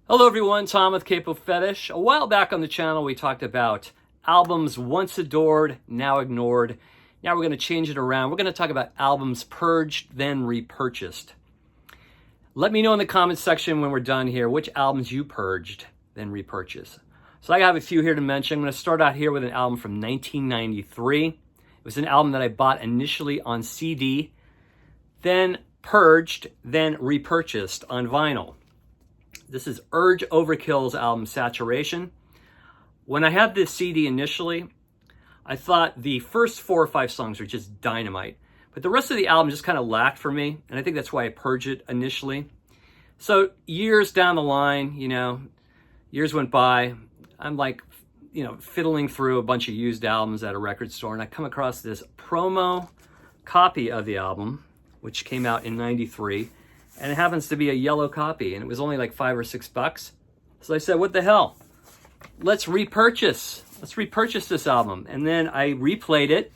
Hello everyone, Tom with Capo Fetish. A while back on the channel we talked about albums once adored, now ignored. Now we're going to change it around. We're going to talk about albums purged, then repurchased. Let me know in the comments section when we're done here which albums you purged, then repurchased. So I have a few here to mention. I'm going to start out here with an album from 1993. It was an album that I bought initially on CD, then purged, then repurchased on vinyl. This is Overkill's album, Saturation. When I had this CD initially, I thought the first 4 or 5 songs were just dynamite. But the rest of the album just kind of lacked for me, and I think that's why I purged it initially. So years down the line, years went by, I'm like, fiddling through a bunch of used albums at a record store, and I come across this promo copy of the album, which came out in '93. And it happens to be a yellow copy, and it was only like $5 or $6. So I said, what the hell? Let's repurchase this album. And then I replayed it,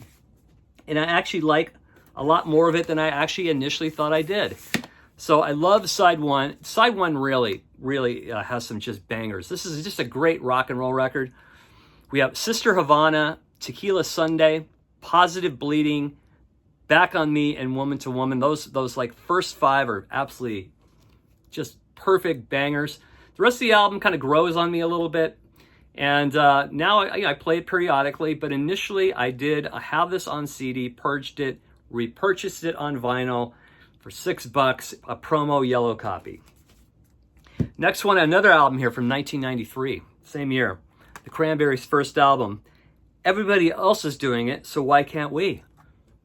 and I actually like a lot more of it than I actually initially thought I did. So I love side one. Side one really has some just bangers. This is just a great rock and roll record. We have Sister Havana, Tequila Sunday, Positive Bleeding, Back on Me, and Woman to Woman. Those like first 5 are absolutely just perfect bangers. The rest of the album kind of grows on me a little bit. And now I play it periodically, but initially I have this on CD, purged it, repurchased it on vinyl for $6, a promo yellow copy. Next one, another album here from 1993, same year. The Cranberries' first album. Everybody else is doing it, so why can't we?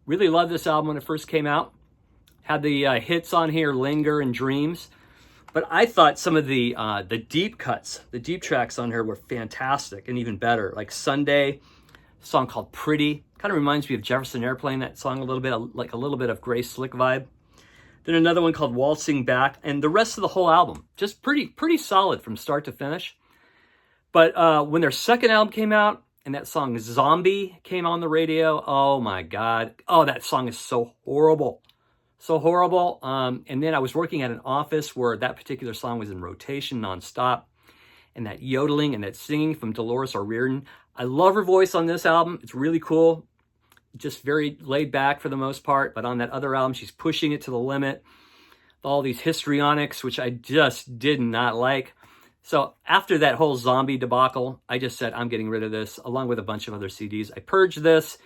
Really loved this album when it first came out. Had the hits on here, Linger and Dreams. But I thought some of the deep cuts, the deep tracks on here were fantastic and even better. Like Sunday, a song called Pretty. Kind of reminds me of Jefferson Airplane, that song a little bit, like a little bit of Grace Slick vibe. Then another one called Waltzing Back. And the rest of the whole album, just pretty solid from start to finish. But when their second album came out, and that song Zombie came on the radio. Oh my God. Oh, that song is so horrible. So horrible. And then I was working at an office where that particular song was in rotation nonstop. And that yodeling and that singing from Dolores O'Riordan. I love her voice on this album. It's really cool. Just very laid back for the most part. But on that other album, she's pushing it to the limit. All these histrionics, which I just did not like. So after that whole Zombie debacle, I just said, I'm getting rid of this, along with a bunch of other CDs. I purged this.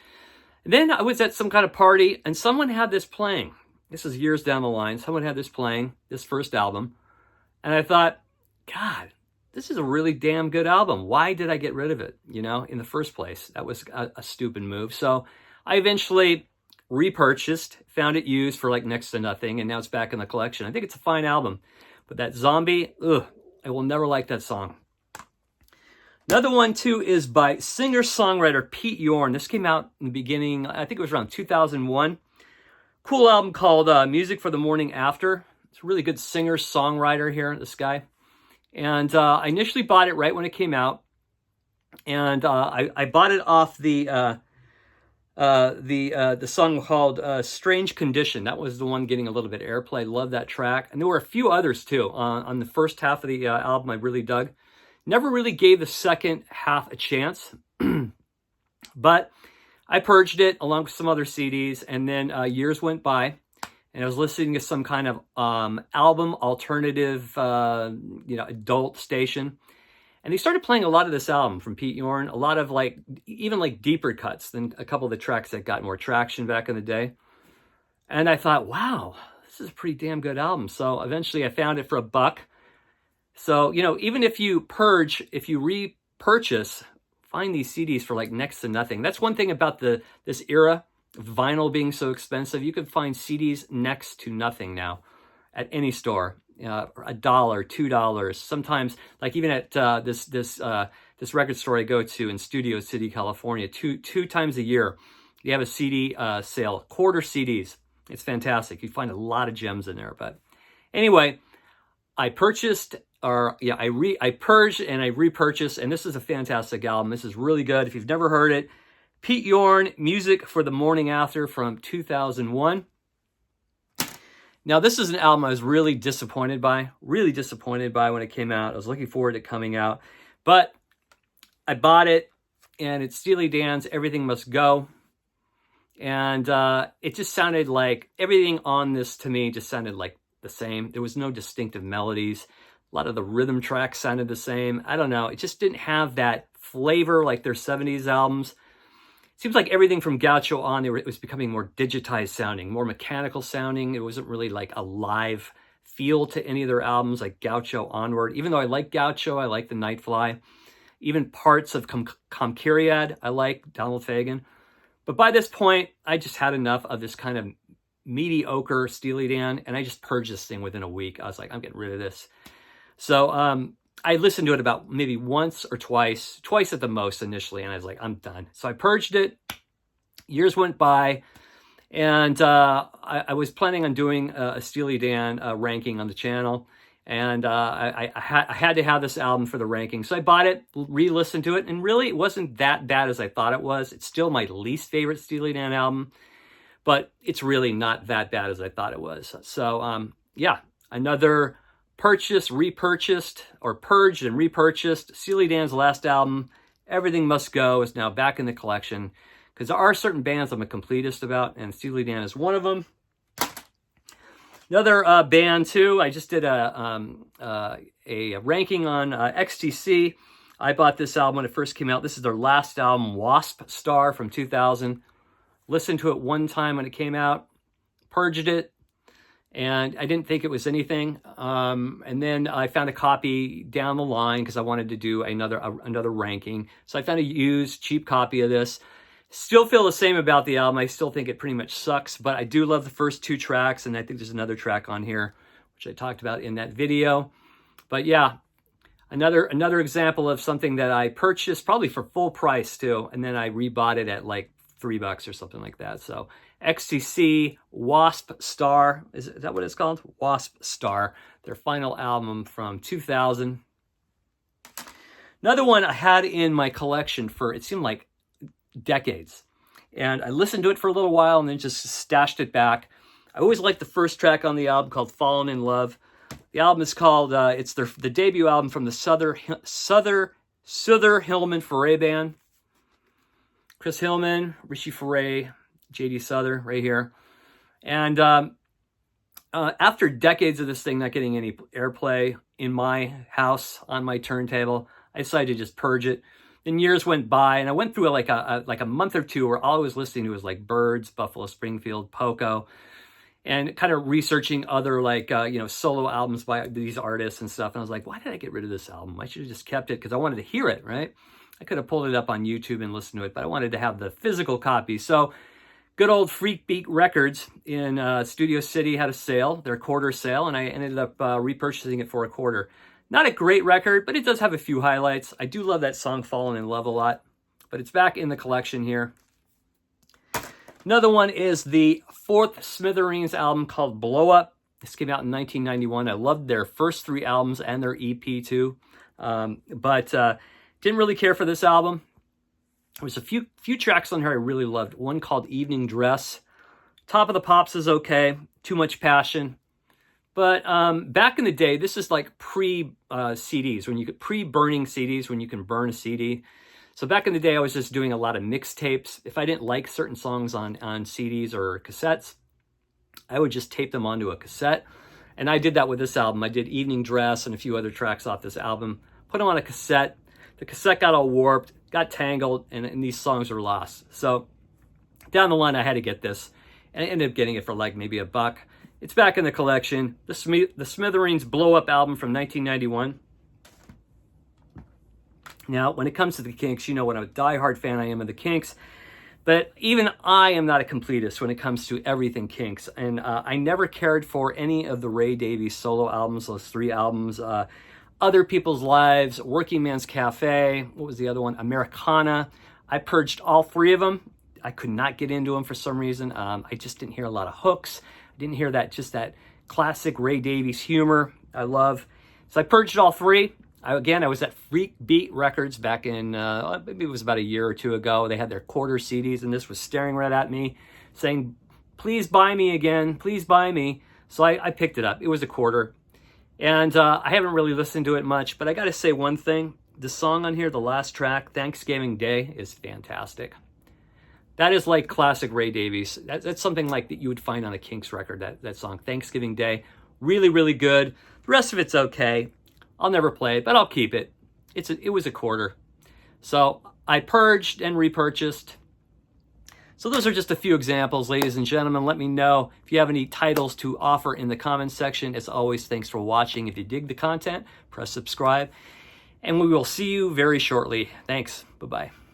And then I was at some kind of party, and someone had this playing. This is years down the line. Someone had this playing, this first album. And I thought, God, this is a really damn good album. Why did I get rid of it, in the first place? That was a stupid move. So I eventually repurchased, found it used for like next to nothing, and now it's back in the collection. I think it's a fine album. But that Zombie, I will never like that song. Another one, too, is by singer-songwriter Pete Yorn. This came out in the beginning, I think it was around 2001. Cool album called Music for the Morning After. It's a really good singer-songwriter here, this guy. And I initially bought it right when it came out. And I bought it off the song called Strange Condition. That was the one getting a little bit of airplay. Love that track. And there were a few others too on the first half of the album I really dug. Never really gave the second half a chance. But I purged it along with some other CDs, and then years went by, and I was listening to some kind of album alternative adult station. And they started playing a lot of this album from Pete Yorn, a lot of even deeper cuts than a couple of the tracks that got more traction back in the day. And I thought, wow, this is a pretty damn good album. So eventually I found it for $1. So, even if you repurchase, find these CDs for like next to nothing. That's one thing about this era of vinyl being so expensive. You can find CDs next to nothing now at any store. $1, $2, sometimes like even at this record store I go to in Studio City, California, two times a year, you have a CD sale, quarter CDs. It's fantastic. You find a lot of gems in there. But anyway, I purged and I repurchased, and this is a fantastic album. This is really good. If you've never heard it, Pete Yorn, Music for the Morning After from 2001. Now, this is an album I was really disappointed by when it came out. I was looking forward to it coming out, but I bought it, and it's Steely Dan's Everything Must Go. And it just sounded like, everything on this to me just sounded like the same. There was no distinctive melodies. A lot of the rhythm tracks sounded the same. I don't know. It just didn't have that flavor like their 70s albums. Seems like everything from Gaucho on, it was becoming more digitized sounding, more mechanical sounding. It wasn't really like a live feel to any of their albums, like Gaucho onward. Even though I like Gaucho, I like the Nightfly. Even parts of Comkyriad, I like Donald Fagen. But by this point, I just had enough of this kind of mediocre Steely Dan, and I just purged this thing within a week. I was like, I'm getting rid of this. So I listened to it about maybe once or twice at the most initially, and I was like, I'm done. So I purged it. Years went by, and I was planning on doing a Steely Dan ranking on the channel, and I had to have this album for the ranking. So I bought it, re-listened to it, and really it wasn't that bad as I thought it was. It's still my least favorite Steely Dan album, but it's really not that bad as I thought it was. So yeah, another repurchased, or purged and repurchased. Steely Dan's last album, Everything Must Go, is now back in the collection, because there are certain bands I'm a completist about, and Steely Dan is one of them. Another band too, I just did a ranking on XTC. I bought this album when it first came out. This is their last album, Wasp Star, from 2000. Listened to it one time when it came out, purged it, and I didn't think it was anything. And then I found a copy down the line because I wanted to do another ranking. So I found a used, cheap copy of this. Still feel the same about the album. I still think it pretty much sucks, but I do love the first two tracks, and I think there's another track on here, which I talked about in that video. But yeah, another example of something that I purchased probably for full price too, and then I rebought it at like $3 or something like that. So XTC Wasp Star, is that what it's called? Wasp Star, their final album from 2000. Another one I had in my collection for, it seemed like, decades, and I listened to it for a little while and then just stashed it back. I always liked the first track on the album, called Fallen in Love. The album is called, it's the debut album from the Souther Hillman Foray Band. Chris Hillman, Richie Foray, J.D. Souther, right here. And after decades of this thing not getting any airplay in my house, on my turntable, I decided to just purge it. Then years went by, and I went through like a month or two where all I was listening to was like Birds, Buffalo Springfield, Poco, and kind of researching other like, solo albums by these artists and stuff. And I was like, why did I get rid of this album? I should have just kept it because I wanted to hear it, right? I could have pulled it up on YouTube and listened to it, but I wanted to have the physical copy. So good old Freak Beat Records in Studio City had a sale, their quarter sale, and I ended up repurchasing it for $1. Not a great record, but it does have a few highlights. I do love that song, Fallen in Love, a lot, but it's back in the collection here. Another one is the fourth Smithereens album, called Blow Up. This came out in 1991. I loved their first three albums and their EP too, but didn't really care for this album. There was a few tracks on here I really loved. One called Evening Dress. Top of the Pops is okay. Too Much Passion. But back in the day, this is like pre-CDs, when you could pre-burning CDs, when you can burn a CD. So back in the day, I was just doing a lot of mixtapes. If I didn't like certain songs on CDs or cassettes, I would just tape them onto a cassette. And I did that with this album. I did Evening Dress and a few other tracks off this album. Put them on a cassette. The cassette got all warped, got tangled, and these songs were lost. So down the line, I had to get this. And I ended up getting it for like maybe $1. It's back in the collection. The Smithereens Blow Up album from 1991. Now, when it comes to the Kinks, you know what a diehard fan I am of the Kinks. But even I am not a completist when it comes to everything Kinks. And I never cared for any of the Ray Davies solo albums, those 3 albums. Other People's Lives, Working Man's Cafe, what was the other one? Americana. I purged all 3 of them. I could not get into them for some reason. I just didn't hear a lot of hooks. I didn't hear that classic Ray Davies humor I love. So I purged all 3. I was at Freak Beat Records back in, maybe it was about a year or 2 ago. They had their quarter CDs, and this was staring right at me, saying, please buy me again, please buy me. So I picked it up. It was a quarter. And I haven't really listened to it much, but I got to say one thing. The song on here, the last track, Thanksgiving Day, is fantastic. That is like classic Ray Davies. That's something like that you would find on a Kinks record, that song, Thanksgiving Day. Really, really good. The rest of it's okay. I'll never play it, but I'll keep it. It was a quarter. So I purged and repurchased. So those are just a few examples, ladies and gentlemen. Let me know if you have any titles to offer in the comments section. As always, thanks for watching. If you dig the content, press subscribe. And we will see you very shortly. Thanks. Bye-bye.